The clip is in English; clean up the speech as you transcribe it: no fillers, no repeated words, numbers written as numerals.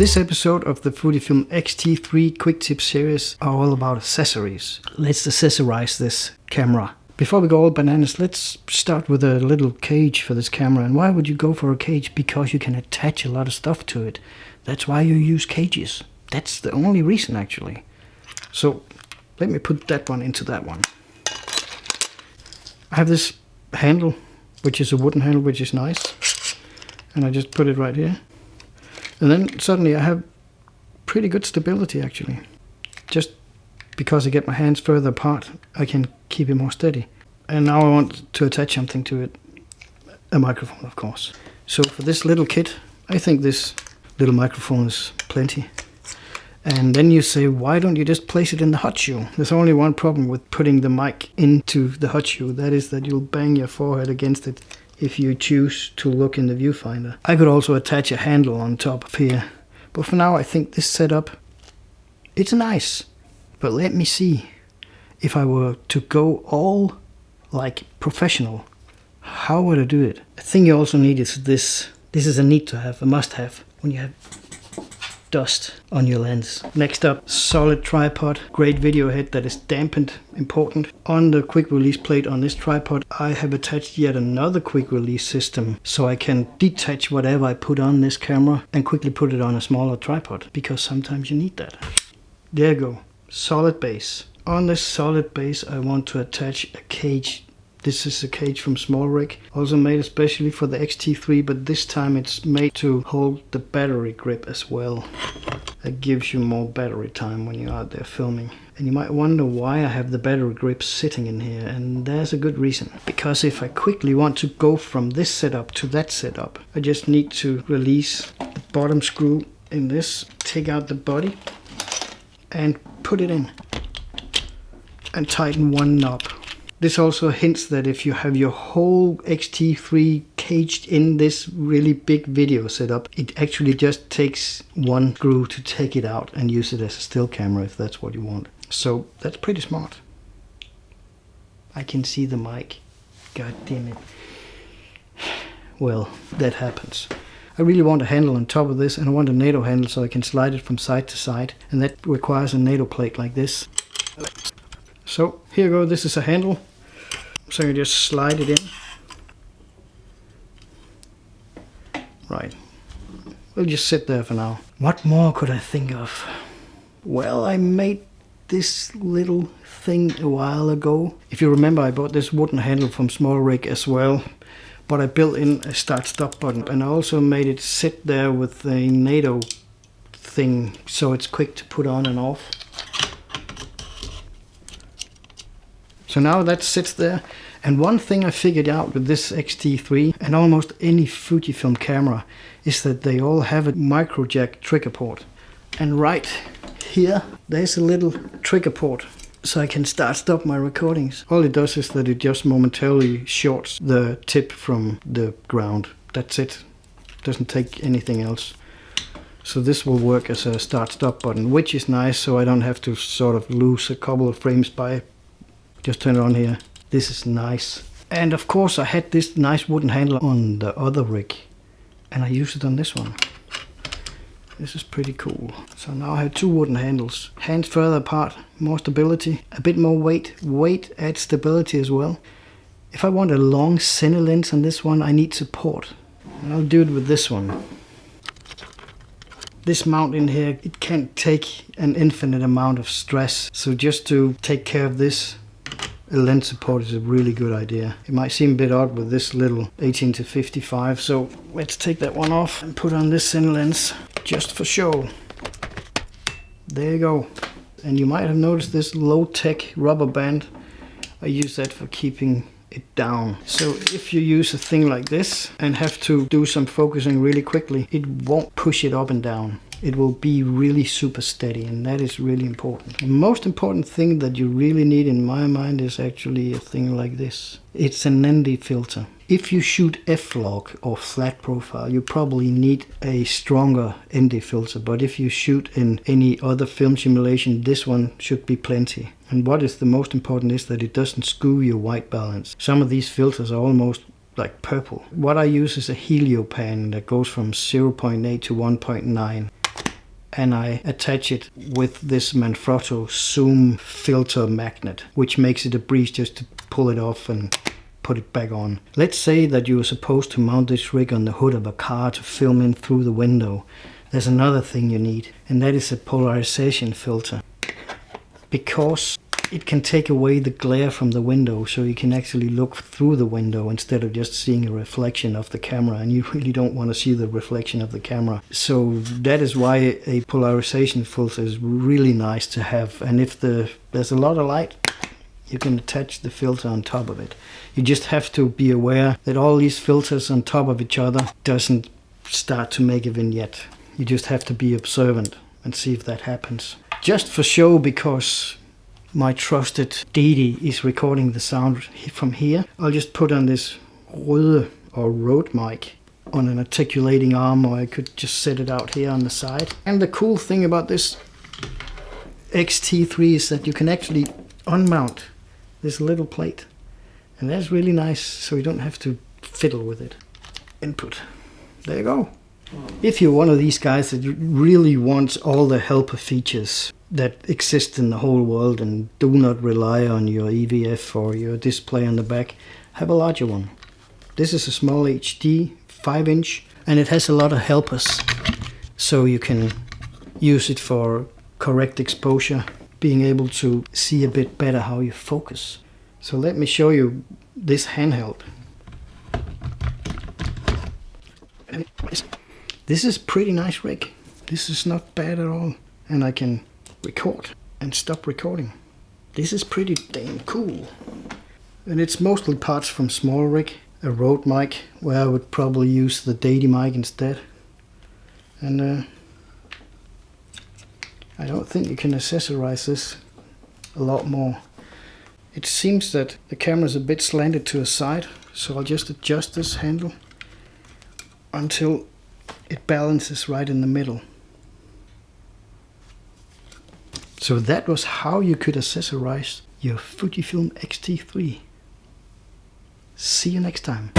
This episode of the Fujifilm X-T3 quick tip series are all about accessories. Let's accessorize this camera. Before we go all bananas, let's start with a little cage for this camera. And why would you go for a cage? Because you can attach a lot of stuff to it. That's why you use cages. That's the only reason, actually. So let me put that one into that one. I have this handle, which is a wooden handle, which is nice. And I just put it right here. And then suddenly I have pretty good stability, actually. Just because I get my hands further apart, I can keep it more steady. And now I want to attach something to it. A microphone, of course. So for this little kit, I think this little microphone is plenty. And then you say, why don't you just place it in the hot shoe? There's only one problem with putting the mic into the hot shoe. That is that you'll bang your forehead against it if you choose to look in the viewfinder. I could also attach a handle on top of here. But for now, I think this setup, it's nice. But let me see. If I were to go all like professional, how would I do it? The thing you also need is this. This is a need to have, a must have, when you have dust on your lens. Next up, solid tripod, great video head that is dampened, important. On the quick release plate on this tripod, I have attached yet another quick release system, so I can detach whatever I put on this camera and quickly put it on a smaller tripod, because sometimes you need that. There you go, solid base. On this solid base, I want to attach a cage. This is a cage from SmallRig, also made especially for the X-T3, but this time it's made to hold the battery grip as well. That gives you more battery time when you're out there filming. And you might wonder why I have the battery grip sitting in here, and there's a good reason. Because if I quickly want to go from this setup to that setup, I just need to release the bottom screw in this, take out the body, and put it in. And tighten one knob. This also hints that if you have your whole X-T3 caged in this really big video setup, it actually just takes one screw to take it out and use it as a still camera if that's what you want. So that's pretty smart. I can see the mic. God damn it. Well, that happens. I really want a handle on top of this, and I want a NATO handle so I can slide it from side to side, and that requires a NATO plate like this. So here you go, this is a handle. So you just slide it in. Right. We'll just sit there for now. What more could I think of? Well, I made this little thing a while ago. If you remember, I bought this wooden handle from SmallRig as well. But I built in a start-stop button. And I also made it sit there with a NATO thing, so it's quick to put on and off. So now that sits there, and one thing I figured out with this X-T3 and almost any Fujifilm camera is that they all have a micro jack trigger port. And right here, there's a little trigger port, so I can stop my recordings. All it does is that it just momentarily shorts the tip from the ground. That's it. Doesn't take anything else. So this will work as a start-stop button, which is nice, so I don't have to sort of lose a couple of frames by just turn it on here. This is nice. And of course I had this nice wooden handle on the other rig, and I used it on this one. This is pretty cool. So now I have two wooden handles. Hands further apart, more stability, a bit more weight. Weight adds stability as well. If I want a long cine lens on this one, I need support. And I'll do it with this one. This mount in here, it can't take an infinite amount of stress. So just to take care of this, a lens support is a really good idea. It might seem a bit odd with this little 18-55, so let's take that one off and put on this cine lens just for show. There you go. And you might have noticed this low-tech rubber band. I use that for keeping it down. So if you use a thing like this and have to do some focusing really quickly, it won't push it up and down. It will be really super steady, and that is really important. The most important thing that you really need in my mind is actually a thing like this. It's an ND filter. If you shoot f-log or flat profile, you probably need a stronger ND filter, but if you shoot in any other film simulation, this one should be plenty. And what is the most important is that it doesn't skew your white balance. Some of these filters are almost like purple. What I use is a heliopan that goes from 0.8 to 1.9. and I attach it with this Manfrotto zoom filter magnet, which makes it a breeze just to pull it off and put it back on. Let's say that you are supposed to mount this rig on the hood of a car to film in through the window. There's another thing you need, and that is a polarization filter, because it can take away the glare from the window, so you can actually look through the window instead of just seeing a reflection of the camera, and you really don't want to see the reflection of the camera. So that is why a polarization filter is really nice to have. And if there's a lot of light, you can attach the filter on top of it. You just have to be aware that all these filters on top of each other doesn't start to make a vignette. You just have to be observant and see if that happens. Just for show, because my trusted Deity is recording the sound from here, I'll just put on this Røde or Rode mic on an articulating arm, or I could just set it out here on the side. And the cool thing about this X-T3 is that you can actually unmount this little plate, and that's really nice, so you don't have to fiddle with it. Input. There you go. If you're one of these guys that really wants all the helper features that exist in the whole world and do not rely on your EVF or your display on the back, have a larger one. This is a small HD 5-inch, and it has a lot of helpers, so you can use it for correct exposure, being able to see a bit better how you focus. So let me show you this handheld. This is pretty nice rig. This is not bad at all, and I can record and stop recording. This is pretty damn cool. And it's mostly parts from SmallRig, a Rode mic, where I would probably use the Deity mic instead. And I don't think you can accessorize this a lot more. It seems that the camera's a bit slanted to a side, so I'll just adjust this handle until it balances right in the middle. So that was how you could accessorize your Fujifilm X-T3. See you next time.